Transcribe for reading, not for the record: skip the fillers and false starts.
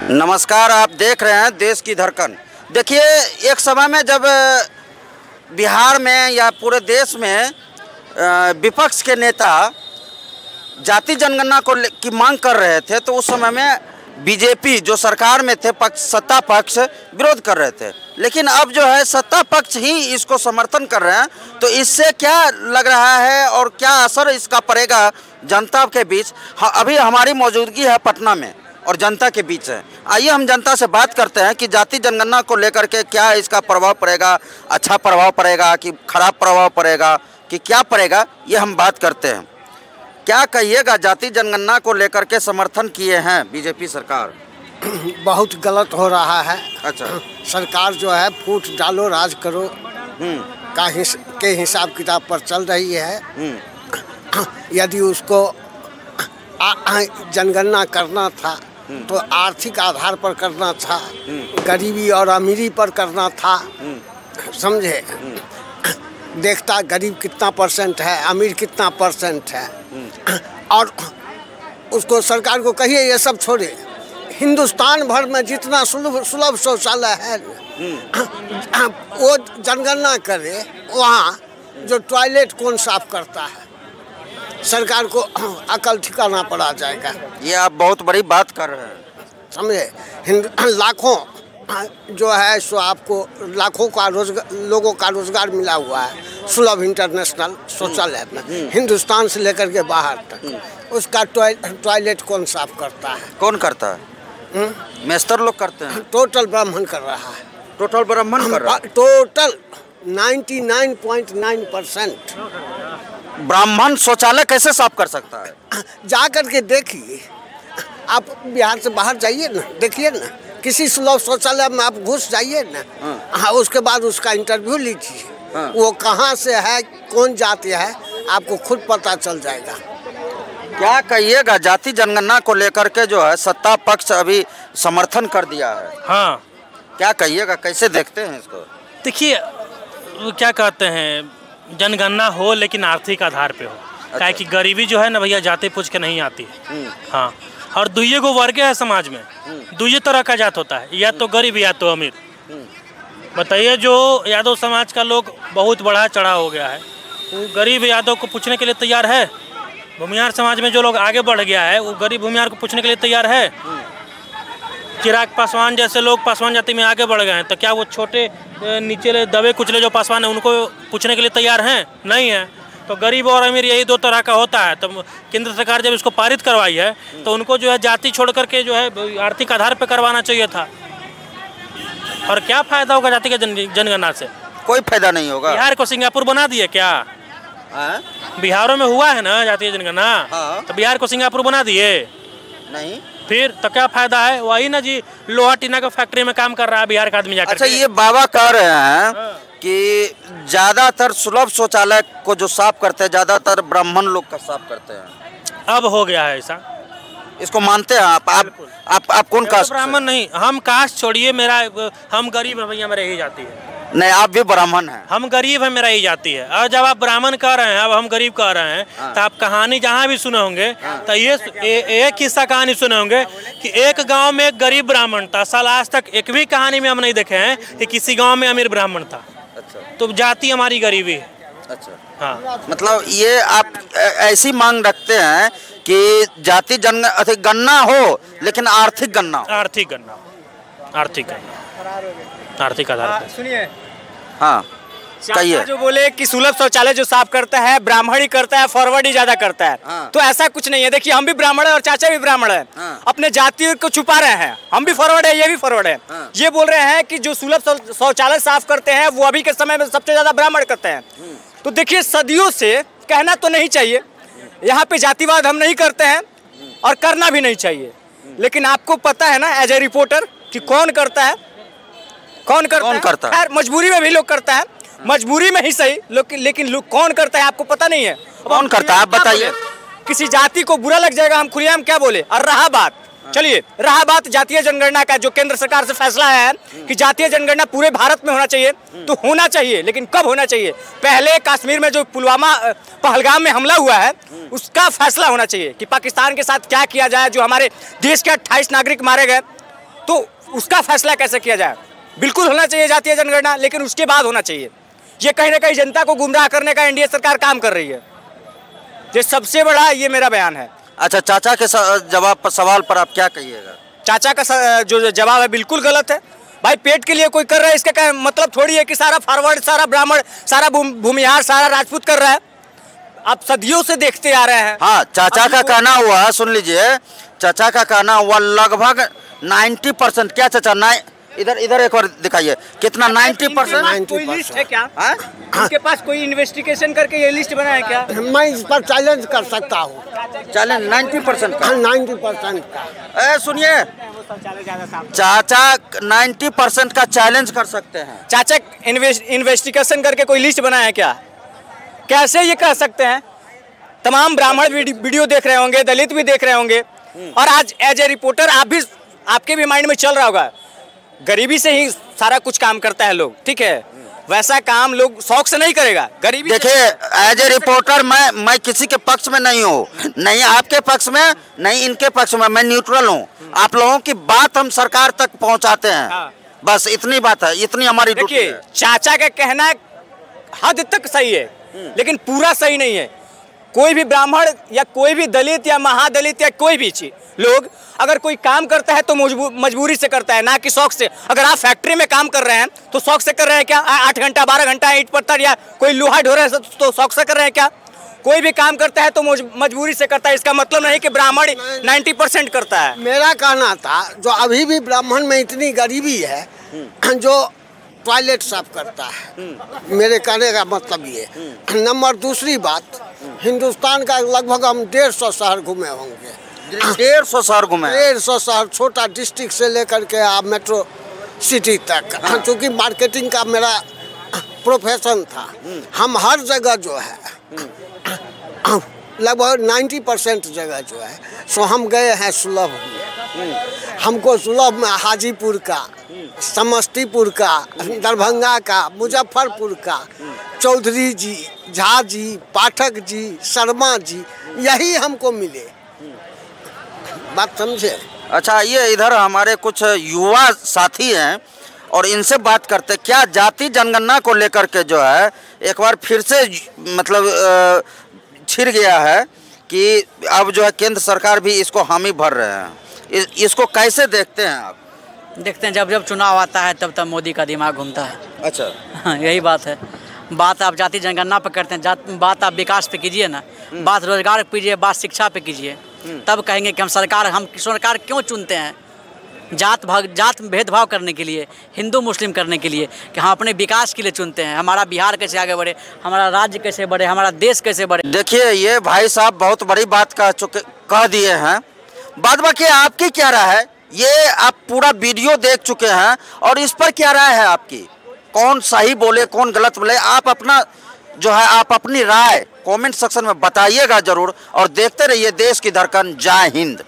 नमस्कार, आप देख रहे हैं देश की धड़कन। देखिए, एक समय में जब बिहार में या पूरे देश में विपक्ष के नेता जाति जनगणना की मांग कर रहे थे, तो उस समय में बीजेपी जो सरकार में थे सत्ता पक्ष विरोध कर रहे थे। लेकिन अब जो है सत्ता पक्ष ही इसको समर्थन कर रहे हैं। तो इससे क्या लग रहा है और क्या असर इसका पड़ेगा जनता के बीच? अभी हमारी मौजूदगी है पटना में और जनता के बीच है। आइए हम जनता से बात करते हैं कि जाति जनगणना को लेकर के क्या इसका प्रभाव पड़ेगा, अच्छा प्रभाव पड़ेगा कि खराब प्रभाव पड़ेगा कि क्या पड़ेगा, ये हम बात करते हैं। क्या कहिएगा, जाति जनगणना को लेकर के समर्थन किए हैं बीजेपी सरकार? बहुत गलत हो रहा है। अच्छा, सरकार जो है फूट डालो राज करो के हिसाब किताब पर चल रही है। यदि उसको जनगणना करना था तो आर्थिक आधार पर करना था, गरीबी और अमीरी पर करना था, समझे। देखता गरीब कितना परसेंट है, अमीर कितना परसेंट है, और उसको सरकार को कहिए ये सब छोड़े। हिंदुस्तान भर में जितना सुलभ शौचालय है वो जनगणना करे। वहाँ जो टॉयलेट कौन साफ करता है, सरकार को अकल ठिकाना पड़ा जाएगा। ये आप बहुत बड़ी बात कर रहे हैं, समझे। लाखों जो है सो आपको लाखों का लोगों का रोजगार मिला हुआ है सुलभ इंटरनेशनल शौचालय में, हिंदुस्तान से लेकर के बाहर तक। उसका टॉयलेट कौन साफ करता है? कौन करता है? मेस्तर लोग करते हैं। टोटल ब्राह्मण कर रहा है। टोटल ब्राह्मण कर रहा है। टोटल 99.9% ब्राह्मण शौचालय कैसे साफ कर सकता है? जा करके देखिए, आप बिहार से बाहर जाइए ना, देखिए ना, किसी सुलभ शौचालय में आप घुस जाइए ना। हाँ, उसके बाद उसका इंटरव्यू लीजिए। वो कहाँ से है, कौन जाति है, आपको खुद पता चल जाएगा। क्या कहिएगा, जाति जनगणना को लेकर के जो है सत्ता पक्ष अभी समर्थन कर दिया है। हाँ, क्या कहिएगा, कैसे देखते हैं इसको? देखिए क्या कहते हैं, जनगणना हो लेकिन आर्थिक आधार पे हो। अच्छा। क्या कि गरीबी जो है ना भैया जाति पूछ के नहीं आती है। हाँ, और दुइये गो वर्ग है समाज में, दुइये तरह का जात होता है, या तो गरीब या तो अमीर। बताइए, जो यादव समाज का लोग बहुत बढ़ा चढ़ा हो गया है, वो गरीब यादव को पूछने के लिए तैयार है। भूमिहार समाज में जो लोग आगे बढ़ गया है, वो गरीब भूमिहार को पूछने के लिए तैयार है। चिराग पासवान जैसे लोग पासवान जाति में आगे बढ़ गए हैं, तो क्या वो छोटे नीचे दबे कुचले जो पासवान है उनको पूछने के लिए तैयार हैं? नहीं है। तो गरीब और अमीर यही दो तरह का होता है। तो केंद्र सरकार जब इसको पारित करवाई है तो उनको जो है जाति छोड़ करके जो है आर्थिक आधार पर करवाना चाहिए था। और क्या फायदा होगा जाति के जनगणना से? कोई फायदा नहीं होगा। बिहार को सिंगापुर बना दिए क्या? बिहारों में हुआ है ना जातीय जनगणना, तो बिहार को सिंगापुर बना दिए नहीं, फिर तो क्या फायदा है? वही ना जी, लोहा टीना का फैक्ट्री में काम कर रहा है बिहार का आदमी जाकर। अच्छा, ये बाबा कह रहे हैं कि ज्यादातर सुलभ शौचालय को जो साफ करते हैं ज्यादातर ब्राह्मण लोग का साफ करते हैं। अब हो गया है ऐसा, इसको मानते हैं आप कौन कास्ट? ब्राह्मण नहीं, हम कास्ट छोड़िए, हम गरीब है भैया, मेरा यही जाति है। नहीं, आप भी ब्राह्मण हैं। हम गरीब है, मेरा यही जाति है। और जब आप ब्राह्मण कह रहे हैं, अब हम गरीब कह रहे हैं, तो आप कहानी जहाँ भी सुने होंगे तो ये एक किस्सा कहानी सुने होंगे कि एक गांव में एक गरीब ब्राह्मण था। साल आज तक एक भी कहानी में हम नहीं देखे हैं कि किसी गांव में अमीर ब्राह्मण था। अच्छा, तो जाति हमारी गरीबी है। अच्छा, हाँ, मतलब ये आप ऐसी मांग रखते हैं कि जाति गणना हो लेकिन आर्थिक गणना हो। आर्थिक गणना, आर्थिक आधार पर। सुनिए, हाँ, कहिए। जो बोले कि सुलभ शौचालय जो साफ करता है ब्राह्मण ही करता है, फॉरवर्ड ही ज्यादा करता है। हाँ। तो ऐसा कुछ नहीं है। देखिए, हम भी ब्राह्मण है और चाचा भी ब्राह्मण है। हाँ। अपने जाति को छुपा रहे हैं। हम भी फॉरवर्ड है, ये भी फॉरवर्ड है। हाँ। ये बोल रहे हैं कि जो सुलभ शौचालय साफ करते हैं वो अभी के समय में सबसे ज्यादा ब्राह्मण करते हैं। तो देखिए, सदियों से कहना तो नहीं चाहिए, यहाँ पे जातिवाद हम नहीं करते हैं और करना भी नहीं चाहिए। लेकिन आपको पता है ना एज ए रिपोर्टर कि कौन करता है, कौन करता है। मजबूरी में भी लोग करता है, मजबूरी में ही सही, लेकिन लोग कौन करता है आपको पता नहीं है। कौन करता है आप बताइए। किसी जाति को बुरा लग जाएगा, हम खुलेआम क्या बोले। और रहा बात, चलिए रहा बात जातीय जनगणना का, जो केंद्र सरकार से फैसला है कि जातीय जनगणना पूरे भारत में होना चाहिए, तो होना चाहिए, लेकिन कब होना चाहिए? पहले कश्मीर में जो पुलवामा पहलगाम में हमला हुआ है उसका फैसला होना चाहिए कि पाकिस्तान के साथ क्या किया जाए। जो हमारे देश के 28 नागरिक मारे गए, तो उसका फैसला कैसे किया जाए? बिल्कुल होना चाहिए जातीय जनगणना, लेकिन उसके बाद होना चाहिए। ये कहीं ना कहीं जनता को गुमराह करने का एनडीए सरकार काम कर रही है। ये सबसे बड़ा ये मेरा बयान है। अच्छा, चाचा के जवाब पर, सवाल पर आप क्या कहिएगा? चाचा का जो जवाब है बिल्कुल गलत है। भाई पेट के लिए कोई कर रहा है, इसका मतलब थोड़ी है कि सारा फॉरवर्ड, सारा ब्राह्मण, सारा भूमिहार, सारा राजपूत कर रहा है। आप सदियों से देखते आ रहे हैं। हाँ, चाचा का कहना हुआ, सुन लीजिए, चाचा का कहना हुआ लगभग 90%। क्या चाचा, इधर एक बार दिखाइए, कितना? 90%। कोई लिस्ट है क्या? हाँ? उनके पास कोई इन्वेस्टिगेशन करके ये लिस्ट बनाया क्या? मैं इस पर चैलेंज कर सकता हूँ। चैलेंज 90% का? 90% का। सुनिए, चाचा 90% का चैलेंज कर सकते हैं। चाचा इन्वेस्टिगेशन करके कोई लिस्ट बनाया क्या? कैसे ये कह सकते हैं? तमाम ब्राह्मण वीडियो देख रहे होंगे, दलित भी देख रहे होंगे, और आज एज ए रिपोर्टर आपके भी माइंड में चल रहा होगा, गरीबी से ही सारा कुछ काम करता है लोग, ठीक है? वैसा काम लोग शौक से नहीं करेगा, गरीबी। देखिए, एज ए रिपोर्टर मैं किसी के पक्ष में नहीं हूँ, नहीं आपके पक्ष में, नहीं इनके पक्ष में, मैं न्यूट्रल हूँ। आप लोगों की बात हम सरकार तक पहुँचाते हैं। हाँ। बस इतनी बात है, इतनी हमारी ड्यूटी है। चाचा का कहना हद तक सही है, लेकिन पूरा सही नहीं है। कोई भी ब्राह्मण या कोई भी दलित या महादलित या कोई भी लोग अगर कोई काम करता है तो मजबूरी से करता है, ना कि शौक से। अगर आप फैक्ट्री में काम कर रहे हैं तो शौक से कर रहे हैं क्या? 8 घंटा 12 घंटा ईंट पत्थर या कोई लोहा ढो रहे हैं तो शौक से कर रहे हैं क्या? कोई भी काम करता है तो मजबूरी से करता है। इसका मतलब नहीं कि ब्राह्मण 90% करता है। मेरा कहना था, जो अभी भी ब्राह्मण में इतनी गरीबी है जो टॉयलेट साफ करता है, मेरे कहने का मतलब ये। नंबर दूसरी बात, हिंदुस्तान का लगभग हम 150 शहर घूमे होंगे। 150 शहर घूमे? 150 शहर, छोटा डिस्ट्रिक्ट से लेकर के आप मेट्रो सिटी तक। चूँकि मार्केटिंग का मेरा प्रोफेशन था, हम हर जगह जो है लगभग 90% जगह जो है सो हम गए हैं सुलभ में। हमको सुलभ में हाजीपुर का, समस्तीपुर का, दरभंगा का, मुजफ्फरपुर का, चौधरी जी, झा जी, पाठक जी, शर्मा जी, यही हमको मिले। बात समझे? अच्छा, ये इधर हमारे कुछ युवा साथी हैं और इनसे बात करते। क्या जाति जनगणना को लेकर के जो है एक बार फिर से मतलब छिड़ गया है कि अब जो है केंद्र सरकार भी इसको हामी भर रहे हैं, इसको कैसे देखते हैं आप? देखते हैं, जब चुनाव आता है तब मोदी का दिमाग घूमता है। अच्छा, हाँ, यही बात है। बात आप जाति जनगणना पर करते हैं, बात आप विकास पे कीजिए ना, बात रोजगार पे कीजिए, बात शिक्षा पे कीजिए, तब कहेंगे कि हम सरकार क्यों चुनते हैं? जात भेदभाव करने के लिए, हिंदू मुस्लिम करने के लिए, कि हम अपने विकास के लिए चुनते हैं। हमारा बिहार कैसे आगे बढ़े, हमारा राज्य कैसे बढ़े, हमारा देश कैसे बढ़े। देखिए, ये भाई साहब बहुत बड़ी बात कह दिए हैं। बाद बाकी आपकी क्या राय है? ये आप पूरा वीडियो देख चुके हैं और इस पर क्या राय है आपकी? कौन सही बोले, कौन गलत बोले? आप अपनी राय कमेंट सेक्शन में बताइएगा जरूर, और देखते रहिए देश की धड़कन। जय हिंद।